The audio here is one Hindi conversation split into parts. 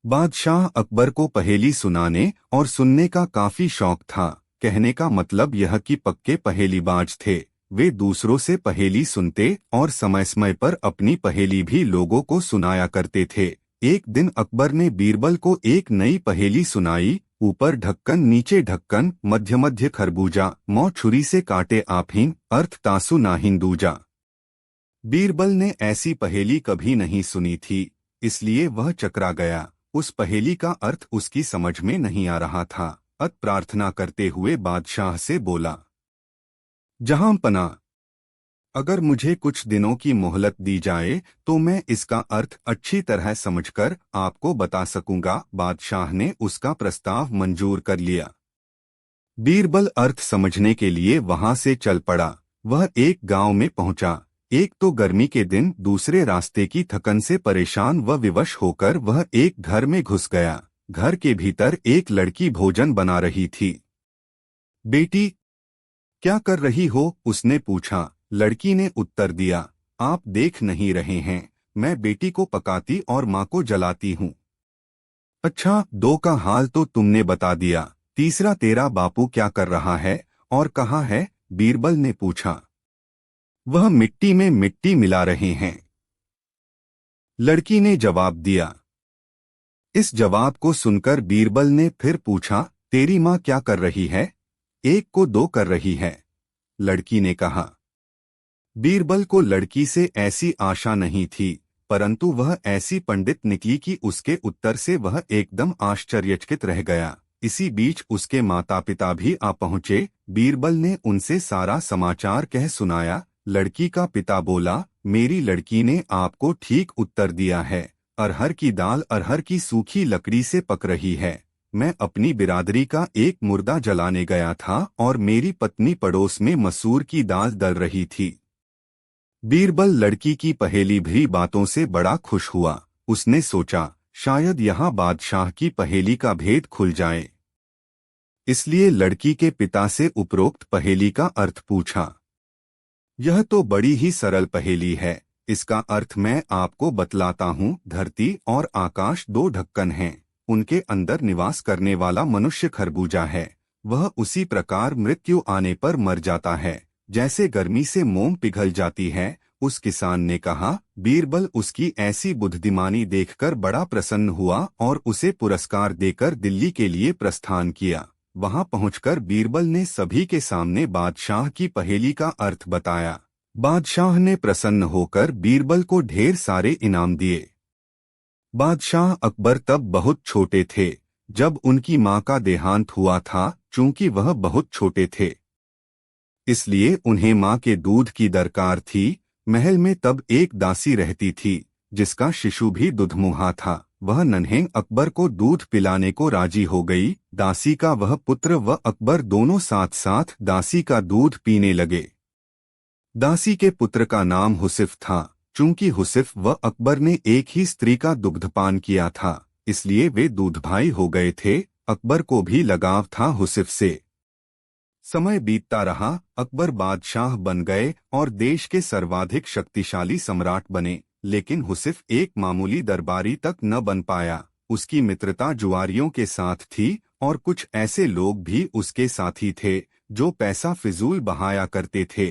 बादशाह अकबर को पहेली सुनाने और सुनने का काफी शौक था। कहने का मतलब यह कि पक्के पहेलीबाज थे। वे दूसरों से पहेली सुनते और समय समय पर अपनी पहेली भी लोगों को सुनाया करते थे। एक दिन अकबर ने बीरबल को एक नई पहेली सुनाई। ऊपर ढक्कन नीचे ढक्कन, मध्य मध्य खरबूजा, मौ छुरी से काटे आफीन, अर्थ तासु नाहिन दूजा। बीरबल ने ऐसी पहेली कभी नहीं सुनी थी, इसलिए वह चकरा गया। उस पहेली का अर्थ उसकी समझ में नहीं आ रहा था। अत प्रार्थना करते हुए बादशाह से बोला, जहां पना, अगर मुझे कुछ दिनों की मोहलत दी जाए तो मैं इसका अर्थ अच्छी तरह समझकर आपको बता सकूंगा। बादशाह ने उसका प्रस्ताव मंजूर कर लिया। बीरबल अर्थ समझने के लिए वहां से चल पड़ा। वह एक गांव में पहुंचा। एक तो गर्मी के दिन, दूसरे रास्ते की थकन से परेशान व विवश होकर वह एक घर में घुस गया। घर के भीतर एक लड़की भोजन बना रही थी। बेटी, क्या कर रही हो? उसने पूछा। लड़की ने उत्तर दिया, आप देख नहीं रहे हैं, मैं बेटी को पकाती और माँ को जलाती हूँ। अच्छा, दो का हाल तो तुमने बता दिया, तीसरा तेरा बापू क्या कर रहा है और कहाँ है? बीरबल ने पूछा। वह मिट्टी में मिट्टी मिला रहे हैं, लड़की ने जवाब दिया। इस जवाब को सुनकर बीरबल ने फिर पूछा, तेरी माँ क्या कर रही है? एक को दो कर रही है, लड़की ने कहा। बीरबल को लड़की से ऐसी आशा नहीं थी, परंतु वह ऐसी पंडित निकली कि उसके उत्तर से वह एकदम आश्चर्यचकित रह गया। इसी बीच उसके माता पिता भी आ पहुंचे। बीरबल ने उनसे सारा समाचार कह सुनाया। लड़की का पिता बोला, मेरी लड़की ने आपको ठीक उत्तर दिया है। अरहर की दाल अरहर की सूखी लकड़ी से पक रही है। मैं अपनी बिरादरी का एक मुर्दा जलाने गया था और मेरी पत्नी पड़ोस में मसूर की दाल दल रही थी। बीरबल लड़की की पहेली भरी बातों से बड़ा खुश हुआ। उसने सोचा, शायद यहाँ बादशाह की पहेली का भेद खुल जाए। इसलिए लड़की के पिता से उपरोक्त पहेली का अर्थ पूछा। यह तो बड़ी ही सरल पहेली है, इसका अर्थ मैं आपको बतलाता हूँ। धरती और आकाश दो ढक्कन हैं, उनके अंदर निवास करने वाला मनुष्य खरबूजा है। वह उसी प्रकार मृत्यु आने पर मर जाता है, जैसे गर्मी से मोम पिघल जाती है। उस किसान ने कहा। बीरबल उसकी ऐसी बुद्धिमानी देखकर बड़ा प्रसन्न हुआ और उसे पुरस्कार देकर दिल्ली के लिए प्रस्थान किया। वहां पहुंचकर बीरबल ने सभी के सामने बादशाह की पहेली का अर्थ बताया। बादशाह ने प्रसन्न होकर बीरबल को ढेर सारे इनाम दिए। बादशाह अकबर तब बहुत छोटे थे जब उनकी मां का देहांत हुआ था। चूंकि वह बहुत छोटे थे, इसलिए उन्हें मां के दूध की दरकार थी। महल में तब एक दासी रहती थी, जिसका शिशु भी दुधमुहा था। वह नन्हे अकबर को दूध पिलाने को राजी हो गई। दासी का वह पुत्र व अकबर दोनों साथ साथ दासी का दूध पीने लगे। दासी के पुत्र का नाम हुसिफ था। चूंकि हुसिफ व अकबर ने एक ही स्त्री का दुग्धपान किया था, इसलिए वे दूध भाई हो गए थे। अकबर को भी लगाव था हुसिफ से। समय बीतता रहा, अकबर बादशाह बन गए और देश के सर्वाधिक शक्तिशाली सम्राट बने। लेकिन हुसिफ एक मामूली दरबारी तक न बन पाया। उसकी मित्रता जुआरियों के साथ थी और कुछ ऐसे लोग भी उसके साथी थे जो पैसा फिजूल बहाया करते थे।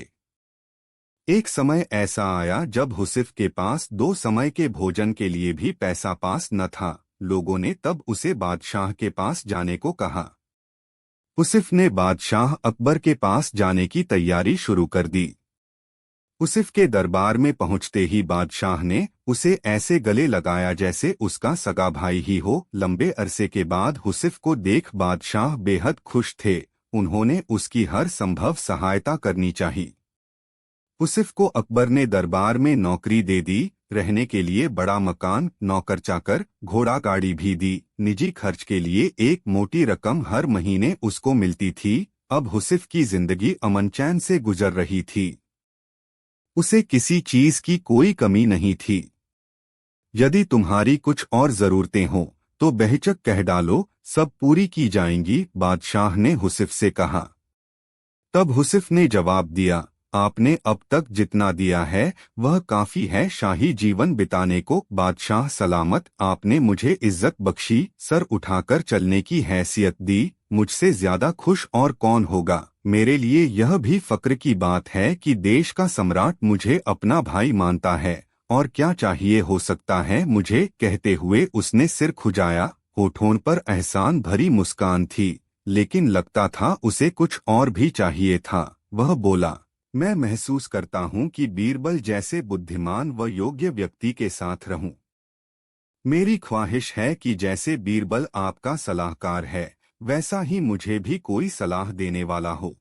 एक समय ऐसा आया जब हुसिफ के पास दो समय के भोजन के लिए भी पैसा पास न था। लोगों ने तब उसे बादशाह के पास जाने को कहा। हुसिफ ने बादशाह अकबर के पास जाने की तैयारी शुरू कर दी। हुसिफ के दरबार में पहुंचते ही बादशाह ने उसे ऐसे गले लगाया जैसे उसका सगा भाई ही हो। लंबे अरसे के बाद हुसिफ को देख बादशाह बेहद खुश थे। उन्होंने उसकी हर संभव सहायता करनी चाहिए। हुसिफ को अकबर ने दरबार में नौकरी दे दी। रहने के लिए बड़ा मकान, नौकर चाकर, घोड़ा गाड़ी भी दी। निजी खर्च के लिए एक मोटी रकम हर महीने उसको मिलती थी। अब हुसिफ की जिंदगी अमन चैन से गुजर रही थी। उसे किसी चीज की कोई कमी नहीं थी। यदि तुम्हारी कुछ और जरूरतें हों तो बेहिचक कह डालो, सब पूरी की जाएंगी, बादशाह ने हुसिफ से कहा। तब हुसिफ ने जवाब दिया, आपने अब तक जितना दिया है वह काफी है शाही जीवन बिताने को। बादशाह सलामत, आपने मुझे इज्जत बख्शी, सर उठाकर चलने की हैसियत दी, मुझसे ज्यादा खुश और कौन होगा। मेरे लिए यह भी फक्र की बात है कि देश का सम्राट मुझे अपना भाई मानता है, और क्या चाहिए हो सकता है मुझे। कहते हुए उसने सिर खुजाया। होठों पर एहसान भरी मुस्कान थी, लेकिन लगता था उसे कुछ और भी चाहिए था। वह बोला, मैं महसूस करता हूँ कि बीरबल जैसे बुद्धिमान व योग्य व्यक्ति के साथ रहूं। मेरी ख्वाहिश है कि जैसे बीरबल आपका सलाहकार है, वैसा ही मुझे भी कोई सलाह देने वाला हो।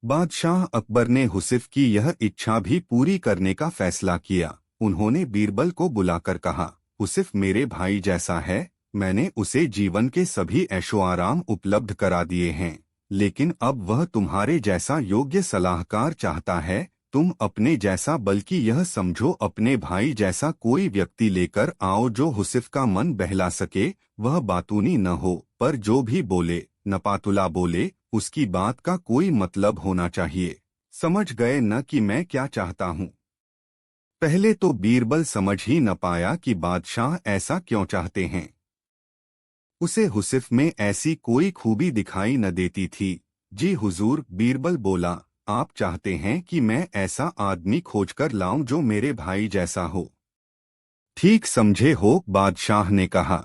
बादशाह अकबर ने हुसिफ की यह इच्छा भी पूरी करने का फैसला किया। उन्होंने बीरबल को बुलाकर कहा, हुसिफ मेरे भाई जैसा है, मैंने उसे जीवन के सभी ऐशो आराम उपलब्ध करा दिए हैं, लेकिन अब वह तुम्हारे जैसा योग्य सलाहकार चाहता है। तुम अपने जैसा, बल्कि यह समझो अपने भाई जैसा कोई व्यक्ति लेकर आओ जो हुसिफ का मन बहला सके। वह बातूनी न हो, पर जो भी बोले, नपातुला बोले, उसकी बात का कोई मतलब होना चाहिए। समझ गए न कि मैं क्या चाहता हूँ। पहले तो बीरबल समझ ही न पाया कि बादशाह ऐसा क्यों चाहते हैं। उसे हुसिफ में ऐसी कोई खूबी दिखाई न देती थी। जी हुजूर, बीरबल बोला, आप चाहते हैं कि मैं ऐसा आदमी खोजकर लाऊं जो मेरे भाई जैसा हो। ठीक समझे हो, बादशाह ने कहा।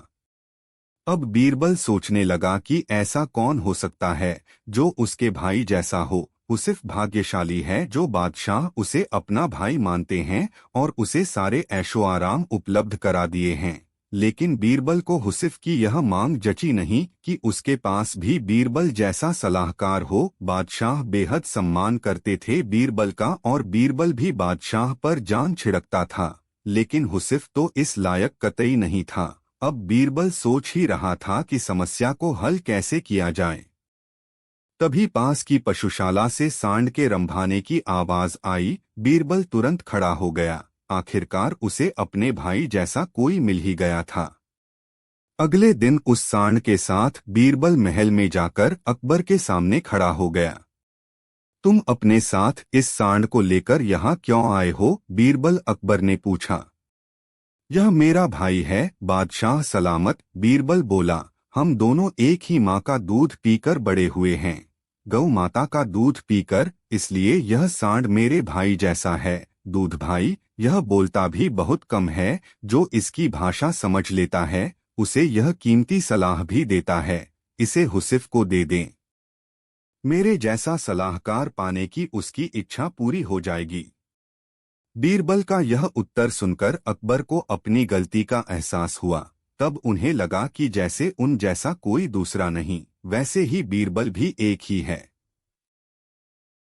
अब बीरबल सोचने लगा कि ऐसा कौन हो सकता है जो उसके भाई जैसा हो। हुसिफ भाग्यशाली है जो बादशाह उसे अपना भाई मानते हैं और उसे सारे ऐशो आराम उपलब्ध करा दिए हैं। लेकिन बीरबल को हुसिफ की यह मांग जची नहीं कि उसके पास भी बीरबल जैसा सलाहकार हो। बादशाह बेहद सम्मान करते थे बीरबल का, और बीरबल भी बादशाह पर जान छिड़कता था, लेकिन हुसिफ तो इस लायक कतई नहीं था। अब बीरबल सोच ही रहा था कि समस्या को हल कैसे किया जाए। तभी पास की पशुशाला से सांड के रंभाने की आवाज आई। बीरबल तुरंत खड़ा हो गया। आखिरकार उसे अपने भाई जैसा कोई मिल ही गया था। अगले दिन उस सांड के साथ बीरबल महल में जाकर अकबर के सामने खड़ा हो गया। तुम अपने साथ इस सांड को लेकर यहाँ क्यों आए हो? बीरबल अकबर ने पूछा। यह मेरा भाई है, बादशाह सलामत, बीरबल बोला। हम दोनों एक ही माँ का दूध पीकर बड़े हुए हैं, गौ माता का दूध पीकर, इसलिए यह सांड मेरे भाई जैसा है। दूध भाई, यह बोलता भी बहुत कम है। जो इसकी भाषा समझ लेता है, उसे यह कीमती सलाह भी देता है। इसे हुसिफ को दे दें। मेरे जैसा सलाहकार पाने की उसकी इच्छा पूरी हो जाएगी। बीरबल का यह उत्तर सुनकर अकबर को अपनी गलती का एहसास हुआ। तब उन्हें लगा कि जैसे उन जैसा कोई दूसरा नहीं, वैसे ही बीरबल भी एक ही है।